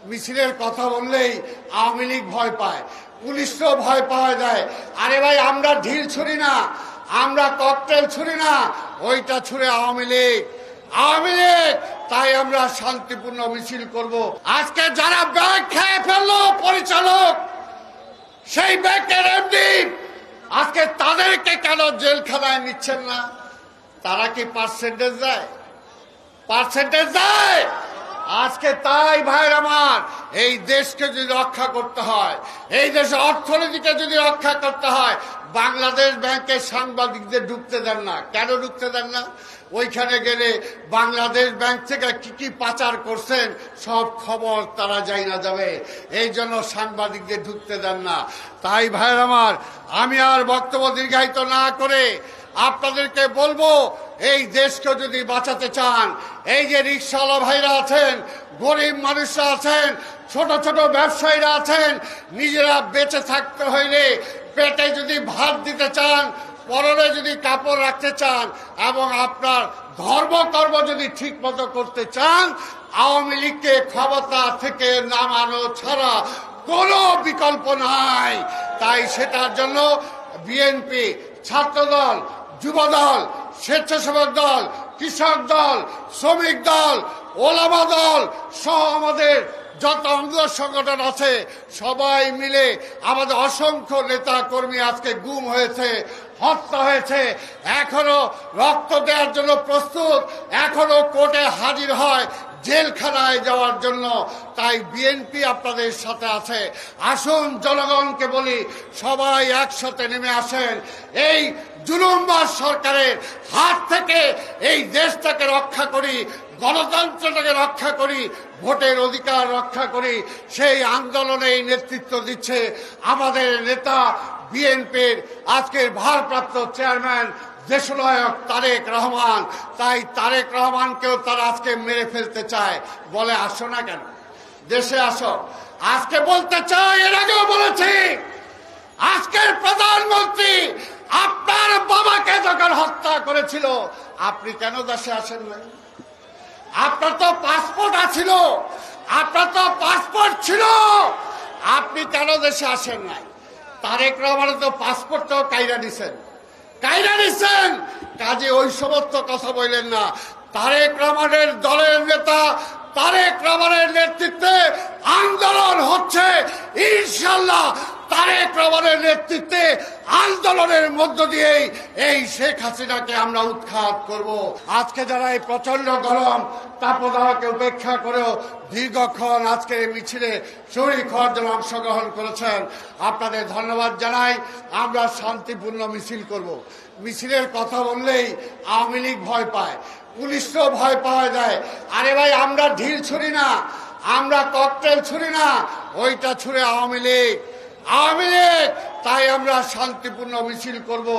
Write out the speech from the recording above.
মিছিলের কথা বললেই আওয়ামী লীগ ভয় পায়, পুলিশও ভয় পাওয়া যায়। আরে ভাই, আমরা ঢিল ছুরি না, আমরা ককটেল ছুরি না, ওইটা ছুড়ে আওয়ামী লীগ। তাই আমরা শান্তিপূর্ণ মিছিল করব। আজকে যারা ব্যাগ খেয়ে ফেললো পরিচালক, সেই ব্যাংকের এমডি, আজকে তাদেরকে কেন জেলখানায় নিচ্ছেন না? তারা কি পার্সেন্টেজ দেয়? আজকে তাই ভাইর আমার, এই দেশকে যদি রক্ষা করতে হয়, এই দেশের অর্থনীতিকে যদি রক্ষা করতে হয়, বাংলাদেশ ব্যাংকের সাংবাদিকদের ঢুকতে দেন না। কেন ঢুকতে দেন না? ওইখানে গেলে বাংলাদেশ ব্যাংক থেকে কি কি পাচার করছেন সব খবর তারা জানা যাবে। এই জন্য সাংবাদিকদের ঢুকতে দেন না। তাই ভাইর আমার, আমি আর বক্তব্য দীর্ঘায়িত না করে আপনাদেরকে বলবো, এই দেশকে যদি বাঁচাতে চান, এই যে রিকশাওয়ালা ভাইরা আছেন, গরিব মানুষরা আছেন, ছোট ছোট ব্যবসায়ীরা আছেন, নিজেরা বেঁচে থাকতে হইলে পেটে যদি ভাত দিতে চান, পরনে যদি কাপড় রাখতে চান, এবং আপনার ধর্মকর্ম যদি ঠিক মতো করতে চান, আওয়ামী লীগকে ক্ষমতা থেকে নামানো ছাড়া কোনো বিকল্প নাই। তাই সেটার জন্য বিএনপি, ছাত্রদল, যুবদল, স্বেচ্ছাসেবক দল, কৃষক দল, শ্রমিক দল, ওলামা দল সহ আমাদের যত অঙ্গ সংগঠন আছে, সবাই মিলে আমাদের অসংখ্য নেতা কর্মী আজকে গুম হয়েছে, হত্যা হয়েছে, এখনো রক্ত দেওয়ার জন্য প্রস্তুত, এখনো কোর্টে হাজির হয় জেলখানায় যাওয়ার জন্য। তাই বিএনপি আপনাদের সাথে আছে। আসুন, জনগণকে বলি, সবাই একসাথে নেমে আসেন, এই জুলুমবাজ সরকারের হাত থেকে এই দেশটাকে রক্ষা করি, গণতন্ত্রটাকে রক্ষা করি, ভোটের অধিকার রক্ষা করি। সেই আন্দোলনে নেতৃত্ব দিচ্ছে আমাদের নেতা, বিএনপির আজকের ভারপ্রাপ্ত চেয়ারম্যান দেশনায়ক তারেক রহমান। তাই তারেক রহমানকেও তারা আজকে মেরে ফেলতে চায়। বলে, আসো না কেন, দেশে আসো। আজকে বলতে চাই, এর আগেও বলেছি, আজকের প্রধানমন্ত্রী আপনার বাবাকে যখন হত্যা করেছিল, আপনি কেন দেশে আসেন নাই? আপনার তো পাসপোর্ট ছিল, আপনি কেন দেশে আসেন নাই? তারেক রহমানের তো পাসপোর্টটাও কাইরা নিছেন। কাজে ওই সমস্ত কথা বললেন না। তারেক রহমানের দলের নেতা, তারেক রহমানের নেতৃত্বে আন্দোলন হচ্ছে। ইনশাআল্লাহ তারেক রহমানের নেতৃত্বে আন্দোলনের মধ্য দিয়েই এই শেখ হাসিনাকে আমরা উৎখাত করব। আজকে যারা এই প্রচন্ড গরম তাপদাহকে উপেক্ষা করেও দীর্ঘক্ষণ আজকের এই মিছিলে শরীক হওয়ার জন্য অংশগ্রহণ করেছেন, আপনাদের ধন্যবাদ জানাই। আমরা শান্তিপূর্ণ মিছিল করব। মিছিলের কথা বললেই আওয়ামী লীগ ভয় পায়, পুলিশও ভয় পাওয়া যায়। আরে ভাই, আমরা ঢিল ছুরি না, আমরা ককটেল ছুরি না, ওইটা ছুড়ে আওয়ামী লীগ। তাই আমরা শান্তিপূর্ণ মিছিল করব।